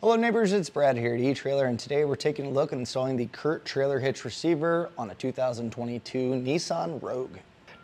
Hello neighbors, it's Brad here at eTrailer, and today we're taking a look at installing the Curt Trailer Hitch Receiver on a 2022 Nissan Rogue.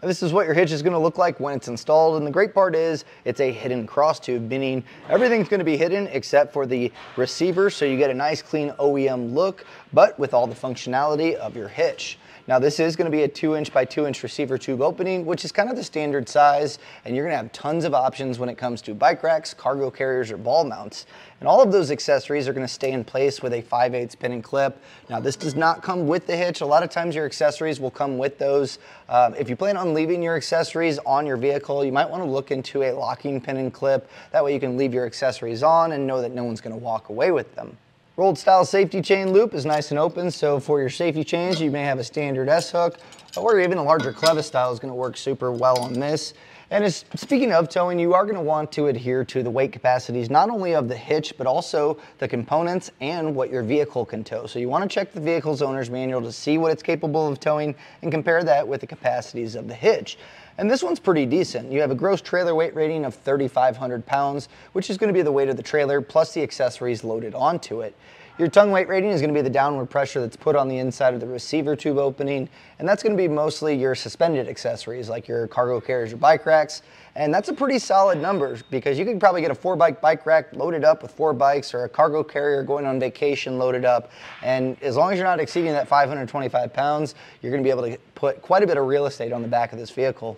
Now, this is what your hitch is going to look like when it's installed, and the great part is it's a hidden cross tube, meaning everything's going to be hidden except for the receiver, so you get a nice clean OEM look, but with all the functionality of your hitch. Now this is going to be a 2" by 2" receiver tube opening, which is kind of the standard size, and you're going to have tons of options when it comes to bike racks, cargo carriers, or ball mounts. And all of those accessories are going to stay in place with a 5/8 pin and clip. Now this does not come with the hitch. A lot of times your accessories will come with those. If you plan on leaving your accessories on your vehicle, you might want to look into a locking pin and clip. That way you can leave your accessories on and know that no one's going to walk away with them. Rolled style safety chain loop is nice and open, so for your safety chains you may have a standard S-hook, or even a larger clevis style is going to work super well on this. And speaking of towing, you are going to want to adhere to the weight capacities not only of the hitch but also the components and what your vehicle can tow. So you want to check the vehicle's owner's manual to see what it's capable of towing and compare that with the capacities of the hitch. And this one's pretty decent. You have a gross trailer weight rating of 3,500 pounds, which is going to be the weight of the trailer plus the accessories loaded onto it. Your tongue weight rating is going to be the downward pressure that's put on the inside of the receiver tube opening, and that's going to be mostly your suspended accessories like your cargo carriers or bike racks. And that's a pretty solid number because you could probably get a 4-bike rack loaded up with 4 bikes, or a cargo carrier going on vacation loaded up. And as long as you're not exceeding that 525 pounds, you're going to be able to put quite a bit of real estate on the back of this vehicle.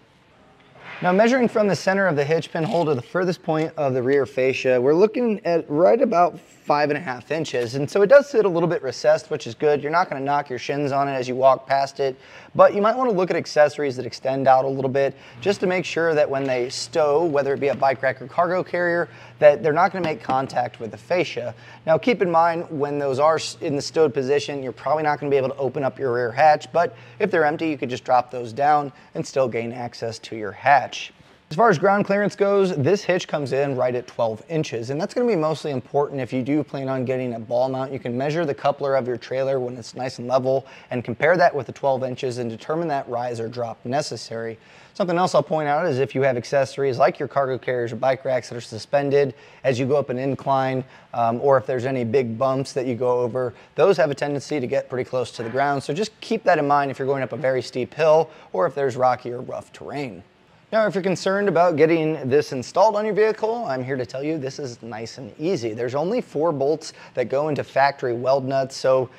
Now, measuring from the center of the hitch pin hole to the furthest point of the rear fascia, we're looking at right about 5.5 inches. And so it does sit a little bit recessed, which is good. You're not going to knock your shins on it as you walk past it, but you might want to look at accessories that extend out a little bit just to make sure that when they stow, whether it be a bike rack or cargo carrier, that they're not going to make contact with the fascia. Now, keep in mind, when those are in the stowed position, you're probably not going to be able to open up your rear hatch, but if they're empty, you could just drop those down and still gain access to your hatch. As far as ground clearance goes, this hitch comes in right at 12 inches, and that's going to be mostly important if you do plan on getting a ball mount. You can measure the coupler of your trailer when it's nice and level and compare that with the 12 inches and determine that rise or drop necessary. Something else I'll point out is if you have accessories like your cargo carriers or bike racks that are suspended as you go up an incline, or if there's any big bumps that you go over, those have a tendency to get pretty close to the ground. So just keep that in mind if you're going up a very steep hill or if there's rocky or rough terrain. Now, if you're concerned about getting this installed on your vehicle, I'm here to tell you this is nice and easy. There's only 4 bolts that go into factory weld nuts, so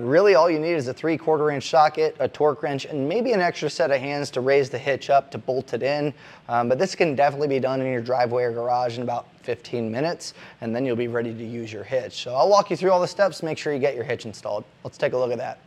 really all you need is a 3/4 inch socket, a torque wrench, and maybe an extra set of hands to raise the hitch up to bolt it in. But this can definitely be done in your driveway or garage in about 15 minutes, and then you'll be ready to use your hitch. So I'll walk you through all the steps to make sure you get your hitch installed. Let's take a look at that.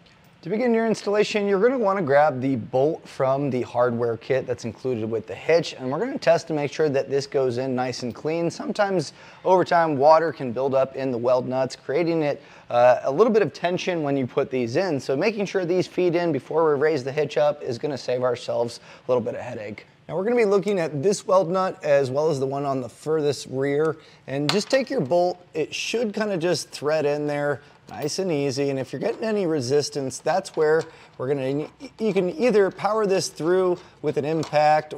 To begin your installation, you're going to want to grab the bolt from the hardware kit that's included with the hitch, and we're going to test to make sure that this goes in nice and clean. Sometimes over time water can build up in the weld nuts, creating it a little bit of tension when you put these in. So making sure these feed in before we raise the hitch up is going to save ourselves a little bit of headache. Now we're going to be looking at this weld nut as well as the one on the furthest rear, and just take your bolt. It should kind of just thread in there nice and easy, and if you're getting any resistance, that's where you can either power this through with an impact,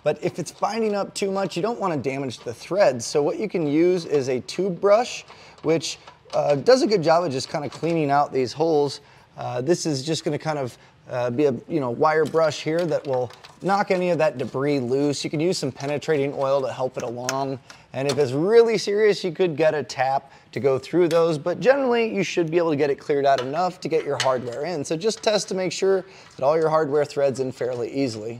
but if it's binding up too much, you don't want to damage the threads. So what you can use is a tube brush, which does a good job of just kind of cleaning out these holes. This is just going to kind of be a wire brush here that will knock any of that debris loose. You can use some penetrating oil to help it along, and if it's really serious, you could get a tap to go through those, but generally you should be able to get it cleared out enough to get your hardware in. So just test to make sure that all your hardware threads in fairly easily.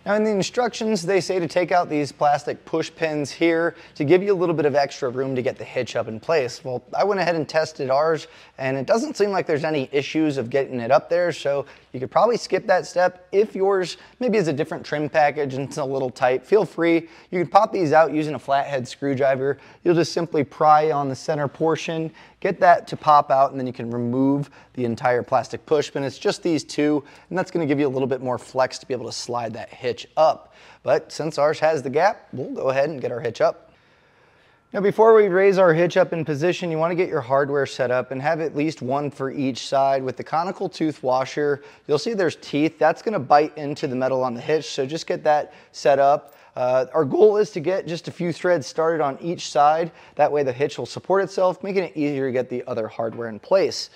Now in the instructions, they say to take out these plastic push pins here to give you a little bit of extra room to get the hitch up in place. Well, I went ahead and tested ours, and it doesn't seem like there's any issues of getting it up there, so you could probably skip that step. If yours maybe is a different trim package and it's a little tight, feel free. You can pop these out using a flathead screwdriver. You'll just simply pry on the center portion, get that to pop out, and then you can remove the entire plastic push pin. It's just these two, and that's going to give you a little bit more flex to be able to slide that hitch up. But since ours has the gap, we'll go ahead and get our hitch up. Now before we raise our hitch up in position, you want to get your hardware set up and have at least one for each side. With the conical tooth washer, you'll see there's teeth. That's going to bite into the metal on the hitch, so just get that set up. Our goal is to get just a few threads started on each side. That way the hitch will support itself, making it easier to get the other hardware in place.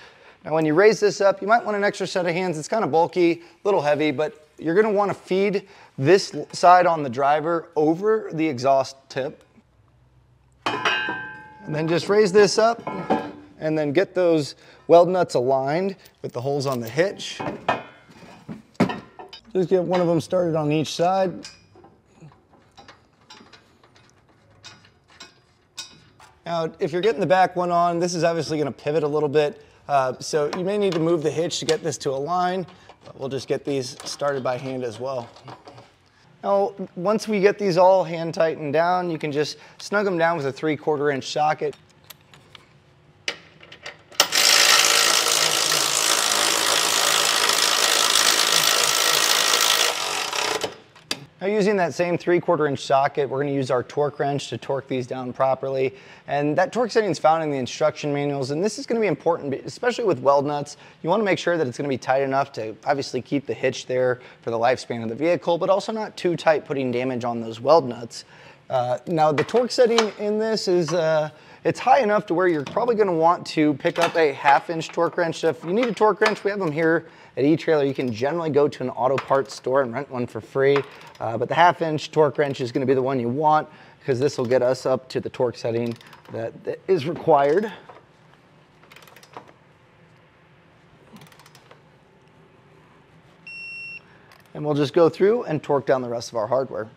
Now when you raise this up, you might want an extra set of hands. It's kind of bulky, a little heavy, but you're going to want to feed this side on the driver over the exhaust tip. And then just raise this up and then get those weld nuts aligned with the holes on the hitch. Just get one of them started on each side. Now, if you're getting the back one on, this is obviously going to pivot a little bit. So you may need to move the hitch to get this to align, but we'll just get these started by hand as well. Now, once we get these all hand tightened down, you can just snug them down with a 3/4 inch socket. Now using that same 3/4 inch socket, we're going to use our torque wrench to torque these down properly. And that torque setting is found in the instruction manuals, and this is going to be important, especially with weld nuts. You want to make sure that it's going to be tight enough to obviously keep the hitch there for the lifespan of the vehicle, but also not too tight, putting damage on those weld nuts. Now the torque setting in this is it's high enough to where you're probably going to want to pick up a 1/2 inch torque wrench. So if you need a torque wrench, we have them here at eTrailer. You can generally go to an auto parts store and rent one for free, but the 1/2 inch torque wrench is going to be the one you want, because this will get us up to the torque setting that is required. And we'll just go through and torque down the rest of our hardware.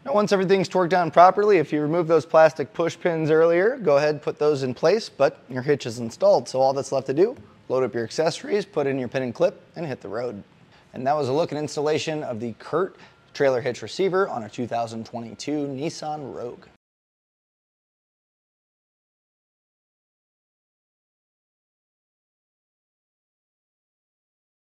Now once everything's torqued down properly, if you removed those plastic push pins earlier, go ahead and put those in place, but your hitch is installed. So all that's left to do, load up your accessories, put in your pin and clip, and hit the road. And that was a look and installation of the Curt Trailer Hitch Receiver on a 2022 Nissan Rogue.